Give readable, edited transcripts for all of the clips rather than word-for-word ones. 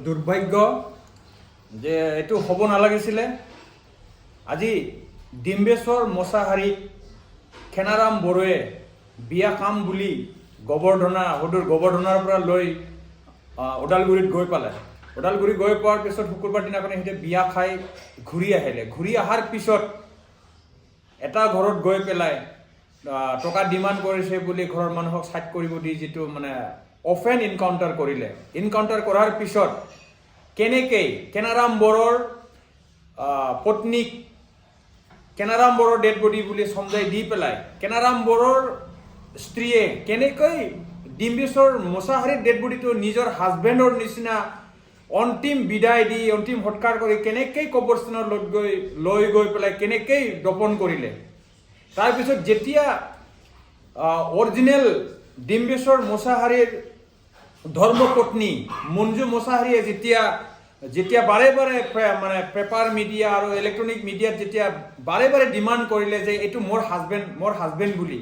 দুৰ্ভাগ্য যে এইটো হ'ব নালাগিছিলে। আজি ডিম্বেশ্বৰ মছাহাৰীক খেনাৰাম বড়োৱে বিয়া কাম বুলি সদূৰ গোবৰ্ধনাৰ পৰা লৈ ওদালগুৰিত গৈ পালে। ওদালগুৰি গৈ পোৱাৰ পিছত শুকুৰবাৰ দিনাখনে সিহঁতে বিয়া খাই ঘূৰি আহিলে। ঘূৰি অহাৰ পিছত এটা ঘৰত গৈ পেলাই টকা ডিমাণ্ড কৰিছে বুলি ঘৰৰ মানুহক চাইড কৰিব দি যিটো মানে অফেন এনকাউণ্টাৰ কৰিলে। এনকাউণ্টাৰ কৰাৰ পিছত কেনেকৈ কেনাৰাম বড়োৰ পত্নীক কেনাৰাম বড়োৰ ডেড বডি বুলি সমজাই দি পেলাই কেনাৰাম বড়োৰ স্ত্ৰীয়ে কেনেকৈ ডিম্বেশ্বৰ মছাহাৰীৰ ডেড বডিটো নিজৰ হাজবেণ্ডৰ নিচিনা অন্তিম বিদায় দি অন্তিম সৎকাৰ কৰি কেনেকৈ কবৰস্থানত লৈ গৈ পেলাই কেনেকৈ দপন কৰিলে। তাৰপিছত যেতিয়া অৰিজিনেল ডিম্বেশ্বৰ মছাহাৰীৰ ধৰ্মপত্নী মঞ্জু মছাহাৰীয়ে যেতিয়া বাৰে বাৰে মানে পেপাৰ মিডিয়া আৰু ইলেক্ট্ৰনিক মিডিয়াত যেতিয়া বাৰে বাৰে ডিমাণ্ড কৰিলে যে এইটো মোৰ হাজবেণ্ড বুলি,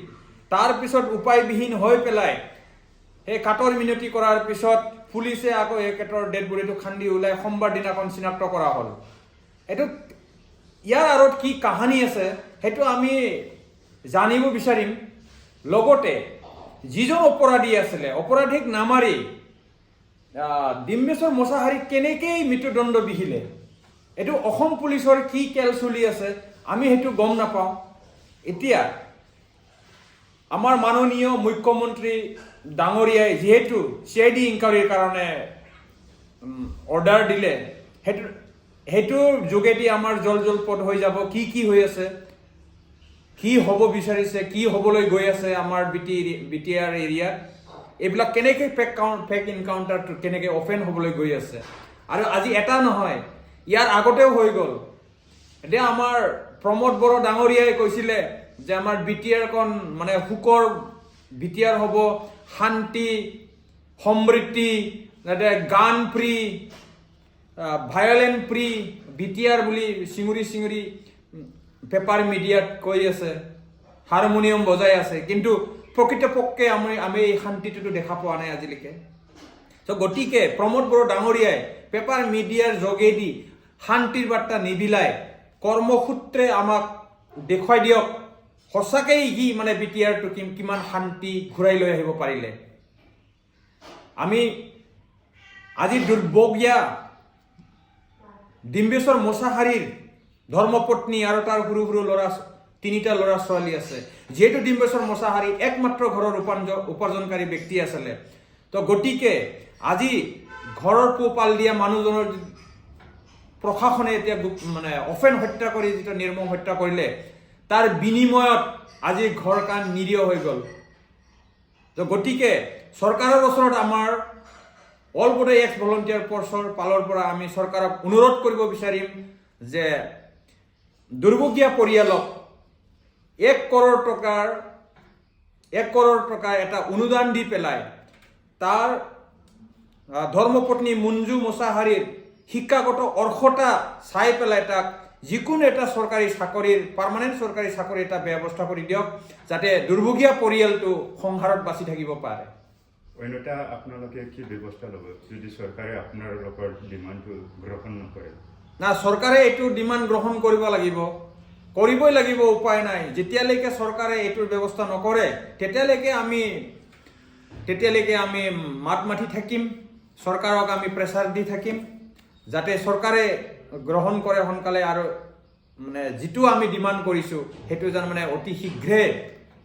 তাৰপিছত উপায়বিহীন হৈ পেলাই সেই কাটৰ মিনতি কৰাৰ পিছত পুলিচে আকৌ এখেতৰ ডেড বডিটো খান্দি ওলাই সোমবাৰ দিনাখন চিনাক্ত কৰা হ'ল। এইটো ইয়াৰ আঁৰত কি কাহানী আছে সেইটো আমি জানিব বিচাৰিম। লগতে যিজন অপৰাধী আছিলে অপৰাধীক নামাৰি ডিম্বেশ্বৰ মছাহাৰীক কেনেকৈ মৃত্যুদণ্ড বিহিলে, এইটো অসম পুলিচৰ কি খেল চলি আছে আমি সেইটো গম নাপাওঁ। এতিয়া আমাৰ মাননীয় মুখ্যমন্ত্ৰী ডাঙৰীয়াই যিহেতু CID ইনকুৱাৰীৰ কাৰণে অৰ্ডাৰ দিলে, সেইটোৰ যোগেদি আমাৰ জলপথ হৈ যাব কি হৈ আছে, কি হ'ব বিচাৰিছে, কি হ'বলৈ গৈ আছে আমাৰ BTR এৰিয়াত, এইবিলাক কেনেকৈ ফেক এনকাউণ্টাৰটো কেনেকৈ অফেন হ'বলৈ গৈ আছে। আৰু আজি এটা নহয়, ইয়াৰ আগতেও হৈ গ'ল। এতিয়া আমাৰ প্ৰমোদ বড়ো ডাঙৰীয়াই কৈছিলে যে আমাৰ BTRখন মানে সুখৰ BTR হ'ব, শান্তি সমৃদ্ধি গান ফ্ৰী ভায়লেণ্ট ফ্ৰী BTR বুলি চিঙুৰি পেপাৰ মিডিয়াত কৈ আছে, হাৰমনিয়াম বজাই আছে, কিন্তু প্ৰকৃতপক্ষে আমি এই শান্তিটো দেখা পোৱা নাই আজিলৈকে। গতিকে প্ৰমোদ বড়ো ডাঙৰীয়াই পেপাৰ মিডিয়াৰ যোগেদি শান্তিৰ বাৰ্তা নিবিলাই কৰ্মসূত্ৰে আমাক দেখুৱাই দিয়ক সঁচাকৈ সি মানে BTRটো কিমান শান্তি ঘূৰাই লৈ আহিব পাৰিলে। আমি আজি দুৰ্ভগীয়া ডিম্বেশ্বৰ মছাহাৰীৰ ধৰ্মপত্নী আৰু তাৰ সৰু তিনিটা ল'ৰা ছোৱালী আছে। যিহেতু ডিম্বেশ্বৰ মছাহাৰী একমাত্ৰ ঘৰৰ উপাৰ্জনকাৰী ব্যক্তি আছিলে, তো গতিকে আজি ঘৰৰ পোহপাল দিয়া মানুহজনৰ প্ৰশাসনে এতিয়া মানে অফেন হত্যা কৰি যিটো নিৰ্মম হত্যা কৰিলে, তাৰ বিনিময়ত আজি ঘৰখন নিৰীহ হৈ গ'ল। তো গতিকে চৰকাৰৰ ওচৰত আমাৰ অল বডো এক্স ভলণ্টিয়াৰ ফৰ্চৰ ফালৰ পৰা আমি চৰকাৰক অনুৰোধ কৰিব বিচাৰিম যে দুৰ্ভগীয়া পৰিয়ালক 1 কৰোৰ টকাৰ এটা অনুদান দি পেলাই তাৰ ধৰ্মপত্নী মঞ্জু মছাহাৰীৰ শিক্ষাগত অৰ্হতা চাই পেলাই তাক যিকোনো এটা চৰকাৰী চাকৰিৰ পাৰ্মানেণ্ট চৰকাৰী চাকৰি এটা ব্যৱস্থা কৰি দিয়ক, যাতে দুৰ্ভগীয়া পৰিয়ালটো সংসাৰত বাচি থাকিব পাৰে। অন্যথা আপোনালোকে কি ব্যৱস্থা ল'ব যদি চৰকাৰে আপোনালোকৰ ডিমাণ্ডটো গ্ৰহণ নকৰে? না, চৰকাৰে এইটো ডিমাণ্ড গ্ৰহণ কৰিব লাগিব, কৰিবই লাগিব, উপায় নাই। যেতিয়ালৈকে চৰকাৰে এইটোৰ ব্যৱস্থা নকৰে তেতিয়ালৈকে আমি মাত মাতি থাকিম, চৰকাৰক আমি প্ৰেছাৰ দি থাকিম যাতে চৰকাৰে গ্ৰহণ কৰে সোনকালে, আৰু মানে যিটো আমি ডিমাণ্ড কৰিছোঁ সেইটো যেন মানে অতি শীঘ্ৰে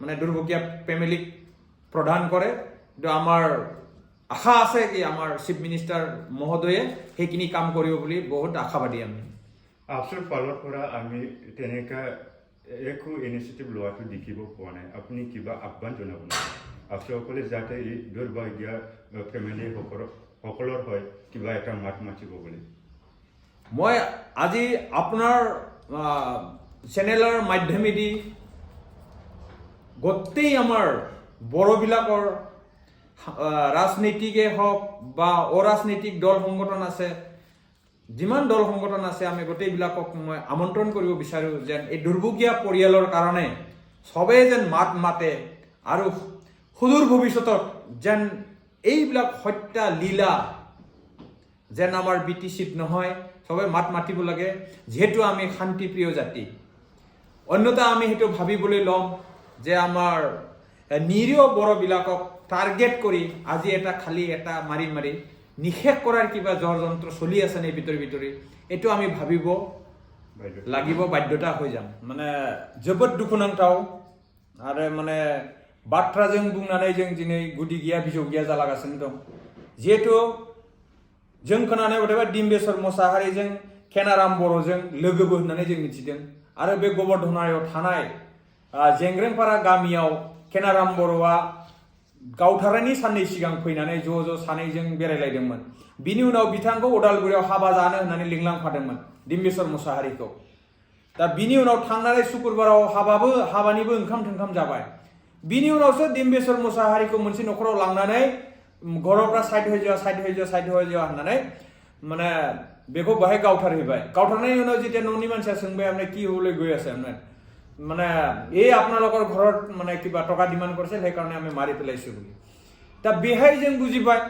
মানে দুৰ্ভগীয়া ফেমিলিক প্ৰদান কৰে। কিন্তু আমাৰ আশা আছে কি আমাৰ চিফ মিনিষ্টাৰ মহোদয়ে সেইখিনি কাম কৰিব বুলি বহুত আশাবাদী আমি। আপোনাৰ ফালৰ পৰা আমি তেনেকুৱা একো ইনিচিয়েটিভ লোৱাটো দেখিব পোৱা নাই। আপুনি কিবা আহ্বান জনাব নেকি আপোনালোকে যাতে এই দুৰ্ভাগ্য ফেমিলি সকলৰ হয় কিবা এটা মাত মাতিব বুলি? মই আজি আপোনাৰ চেনেলৰ মাধ্যমেদি গোটেই আমাৰ বড়োবিলাকৰ ৰাজনীতিকে হওক বা অৰাজনৈতিক দল সংগঠন আছে, যিমান দল সংগঠন আছে, আমি গোটেইবিলাকক মই আমন্ত্ৰণ কৰিব বিচাৰোঁ যেন এই দুৰ্ভগীয়া পৰিয়ালৰ কাৰণে সবেই যেন মাত মাতে আৰু সুদূৰ ভৱিষ্যতত যেন এইবিলাক হত্যা লীলা যেন আমাৰ বিটিচিত নহয় সবে মাত মাতিব লাগে যেহেতু আমি শান্তিপ্ৰিয় জাতি অন্যথা আমি সেইটো ভাবিবলৈ ল'ম যে আমাৰ নিৰীহ বড়বিলাকক টাৰ্গেট কৰি আজি এটা খালি এটা মাৰি মাৰি নিশেষ কৰাৰ কিবা ষড়যন্ত্ৰ চলি আছে নে ভিতৰি এইটো আমি ভাবিব লাগিব বাধ্যতা হৈ যাম মানে जोबोद दुखुनांथाव आरो माने बाथ्राजों बुंनानै जों दिनै गुदि गैया बिजौ गैया जालागासिनो दं जिहेतु जों खोनानाय बायदिबा डिम्बेश्वर मोसाहारिजों केनाराम बर'जों लोगोबो होननानै जों मिथिदों आरो बे गबर्धनायाव थानाय जेंग्रेंपारा गामियाव केनाराम बर'आ गावथारनायनि साननै सिगां फैनानै ज' सानैजों बेरायलायदोंमोन बिनि उनाव बिथांखौ उदालगुरियाव हाबा जानो होननानै लिंलांफादोंमोन डिम्बेश्वर मोसाहारिखौ दा बिनि उनाव थांनानै सुक्रुबाराव हाबानिबो ओंखाम थोंखाम जाबाय बिनि उनावसो डिम्बेश्वर मोसाहारिखौ मोनसे न'खराव लांनानै घरफ्रा साइड होजा होननानै माने बेखौ बाहाय गावथारनायनि उनाव যেতিয়া न'नि मानसिया सोंबाय आपने কি হ'বলৈ গৈ আছে মানে এই আপোনালোকৰ ঘৰত মানে কিবা টকা ডিমান্ড কৰিছে সেইকাৰণে আমি মাৰি পেলাইছো বুলি दा बेहाय जों बुजिबाय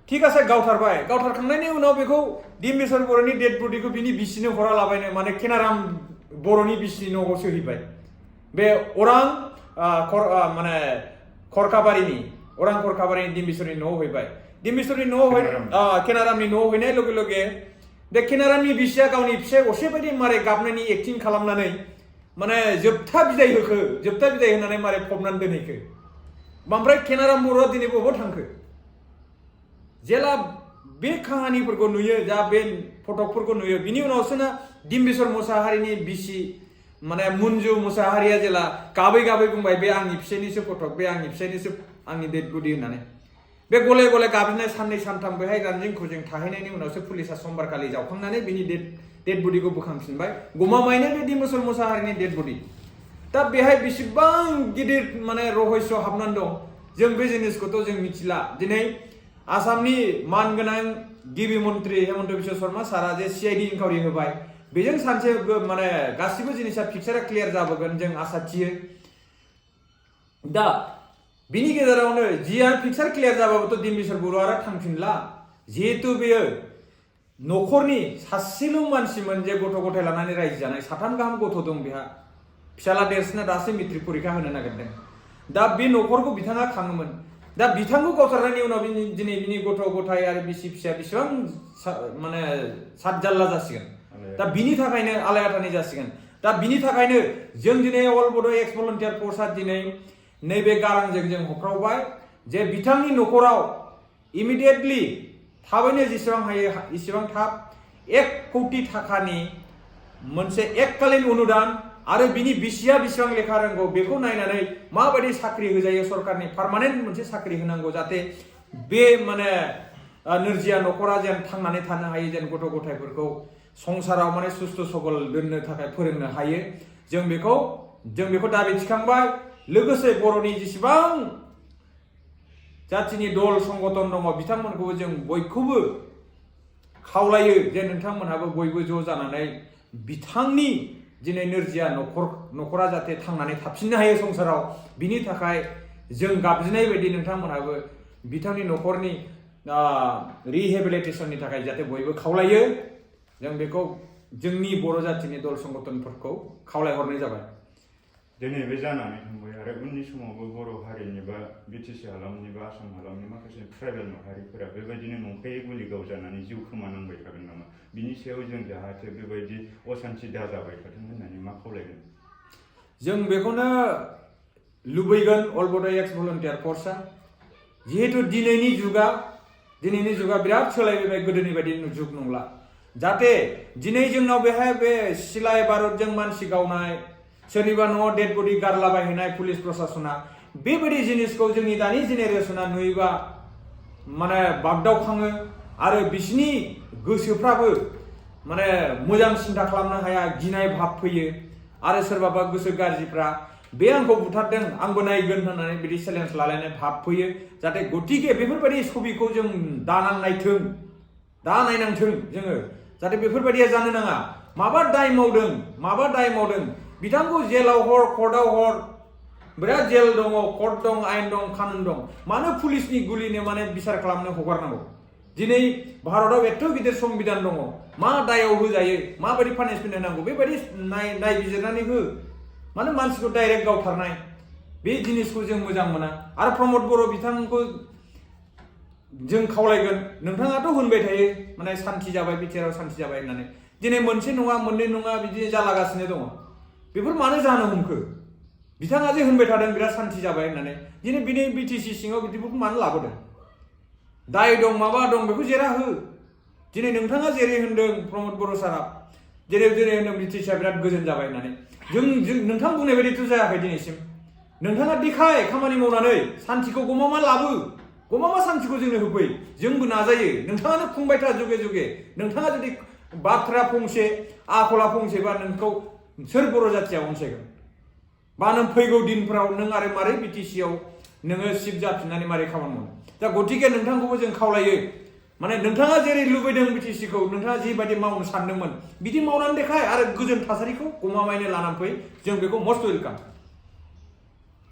ঠিক আছে गावथारखांनायनि उनाव बेखौ डिम्बेश्वर बर'नि डेड बडिखौ बिनि बिसिनो हरा लाबायनो माने केनाराम बर'नि बिसिनि न'आव सोहैबाय बे माने खरखाबारिनि डिम्बेश्वरनि न'आव हैबाय डिम्बेश्वरनि न'आव केनारामनि न'आव हैनाय लगे लगे बे केनारामनि बिसिया गावनि फिसाय असे बायदि मारै गाबनायनि एक्टिं खालामनानै माने जोबथा बिदाय होनानै मारै फबनानै दोनहैखो ओमफ्राय केनाराम बर'आ दिनै बबाव थांखो जेला बे काहानिफोरखौ नुयो जा बे फटकफोरखौ नुयो बिनि उनावसो ना डिम्बेश्वर मोसाहारिनि बिसि माने मुन्जु मोसाहारिया जेला गाबै बुंबाय बे आंनि फिसायनिसो फटक बे आंनि फिसायनिसो आंनि डेड बडि होननानै बे गले गाबनाय साननै सानथाम बेहाय रानजिं खुजिं थाहैनायनि उनावसो पुलिसा समबारखालि जावखांनानै बिनि डेड बडिखौ बोखांफिनबाय गमामायैनो बे डिम्बेश्वर मोसाहारिनि डेड बडि दा बेहाय बेसेबां गिदिर माने रहस्य हाबनानै दं जों बे जिनिसखौथ' जों मिथिला दिनै आसामनि मानगोनां गिबि मन्त्रि हेमन्त बिश्व शर्मा सारा जे CID इनक्वायरि होबाय बेजों सानसे माने गासिबो जिनिसा पिक्चारा क्लियार जाबोगोन जों आसा थियो दा बिनि गेजेरावनो जिया पिक्चार क्लियार जाबाबोथ' डिम्बेश्वर बर'आ आरो थांफिनला जिहेतु बेयो न'खरनि सासेल' मानसिमोन जे गथ' गथाय लानानै रायजो जानाय 3 गाहाम गथ' दं बेहा फिसाला देरसिना दासो मेट्रिक परीक्षा होनो नागिरदों दा बे न'खरखौ बिथाङा खाङोमोन दा बिथांखौ गावथारनायनि उनाव दिनै बिनि गथ' गथाय आरो बिसि फिसा बेसेबां माने सातजाल्ला जासिगोन दा बिनि थाखायनो आलायाथानि जासिगोन दा बिनि थाखायनो जों दिनै अल बड' एक्स भलन्टियार फर्सआ दिनै नैबे गारांजों जों होख्रावबाय जे बिथांनि न'खराव इमिडिएटलि थाबैनो जेसेबां हायो एसेबां थाब 1 कोटि थाखानि मोनसे एककालीन अनुदान आरो बिनि बिसिया बेसेबां लेखा रोंगौ बेखौ नायनानै माबायदि साख्रि होजायो सरकारनि पार्मानेन्ट मोनसे साख्रि होनांगौ जाहाथे बे माने नोरजिया न'खरा जेन थांनानै थानो हायो जेन गथ' गथायफोरखौ संसाराव माने सुस्थ' सबल दोननो थाखाय फोरोंनो हायो जों बेखौ दाबि थिखांबाय लोगोसे बर'नि जेसेबां जातिनि दल संगठन दङ बिथांमोनखौबो जों बयखौबो खावलायो जे नोंथांमोनहाबो बयबो ज' जानानै बिथांनि दिनै नोरजिया न'खरा जाहाथे थांनानै थाफिननो हायो संसाराव बिनि थाखाय जों गाबज्रिनाय बायदि नोंथांमोनहाबो बिथांनि न'खरनि रिहेबिलिटेसननि थाखाय जाहाथे बयबो खावलायो जों बेखौ जोंनि बर' जातिनि दल संगठनफोरखौ खावलायहरनाय जाबाय दिनै बे जानानै थांबाय आरो उननि समावबो बर' हारिनि बा BTC हालामनि बा आसाम हालामनि माखासे ट्राइबेल माहारिफोरा बेबायदिनो नंखायै गुलि गावजानानै जिउ खोमानांबाय थागोन नामा बिनि सायाव जों जाहाथे बेबायदि असान्थि दाजाबाय थाथों होननानै मा खावलायगोन जों बेखौनो लुबैगोन अल बड' एक्स भलन्टियार फर्सआ जिहेतु दिनैनि जुगा बिराद सोलायबाय गोदोनि बायदि जुग नंला जाहाथे दिनै जोंनाव बेहाय बे सिलाय बारुदजों मानसि गावनाय सोरनिबा न'आव डेड बडि गारलाबायहैनाय पुलिस प्रशासना बेबायदि जिनिसखौ जोंनि दानि जेनेरेसना नुयोबा माने बागदावखाङो आरो बिसिनि गोसोफ्राबो माने मोजां सिन्था खालामनो हाया गिनाय भाब फैयो आरो सोरबाबा गोसो गाज्रिफ्रा बे आंखौ बुथारदों आंबो नायगोन होननानै बिदि चेलेन्ज लालायनाय भाब फैयो जाहाथे गतिके बेफोरबायदि छबिखौ जों दानांथों जोङो जाहाथे बेफोरबायदिया जानो नाङा माबा दाय मावदों बिथांखौ जेलाव हर कर्टआव हर बिराद जेल दङ कर्ट दं आयेन दं कानुन दं मानो पुलिसनि गुलिनो माने बिसार खालामनो हगारनांगौ दिनै भारताव एथ' गिदिर संबिधान दङ मा दायाव होजायो माबायदि पानिशमेन्ट होनांगौ बेबायदि नायबिजिरनानै हो माने मानसिखौ डाइरेक्ट गावथारनाय बे जिनिसखौ जों मोजां मोना आरो प्रमद बर' बिथांखौ जों खावलायगोन नोंथाङाथ' होनबाय थायो माने सान्थि जाबाय बिटिआरआव सान्थि जाबाय होननानै दिनै मोनसे नङा मोननै नङा बिदि जालागासिनो दङ बेफोर मानो जानो हमखो बिथाङा जे होनबाय थादों बिराद सान्थि जाबाय होननानै दिनै बिनि बिटिसि सिङाव बिदिफोरखौ मानो लाबोदों दाय दं माबा दं बेखौ जेरा हो दिनै नोंथाङा जेरै होनदों प्रमद बर' सारा जेरै होनदों बिटिसिआ बिराद गोजोन जाबाय होननानै जों नोंथां बुंनाय बायदिथ' जायाखै दिनैसिम नोंथाङा देखाय खामानि मावनानै सान्थिखौ गमामा लाबो गमामा सान्थिखौ जोंनो होफै जोंबो नाजायो नोंथाङानो खुंबाय था जुगे जुगे नोंथाङा जुदि बाथ्रा फंसे आखला फंसे बा नोंखौ सोर बर' जाथिया अनसायगोन बा नों फैगौ दिनफ्राव नों आरो मारै बिटिसिआव नोङो सिफ जाफिननानै मारै खामानि मावो दा गतिके नोंथांखौबो जों खावलायो माने नोंथाङा जेरै लुबैदों बिटिसिखौ नोंथाङा जिबायदि मावनो सानदोंमोन बिदि मावनानै देखाय आरो गोजोन थासारिखौ गमामायैनो लानानै फै जों बेखौ मस्ट वेलकाम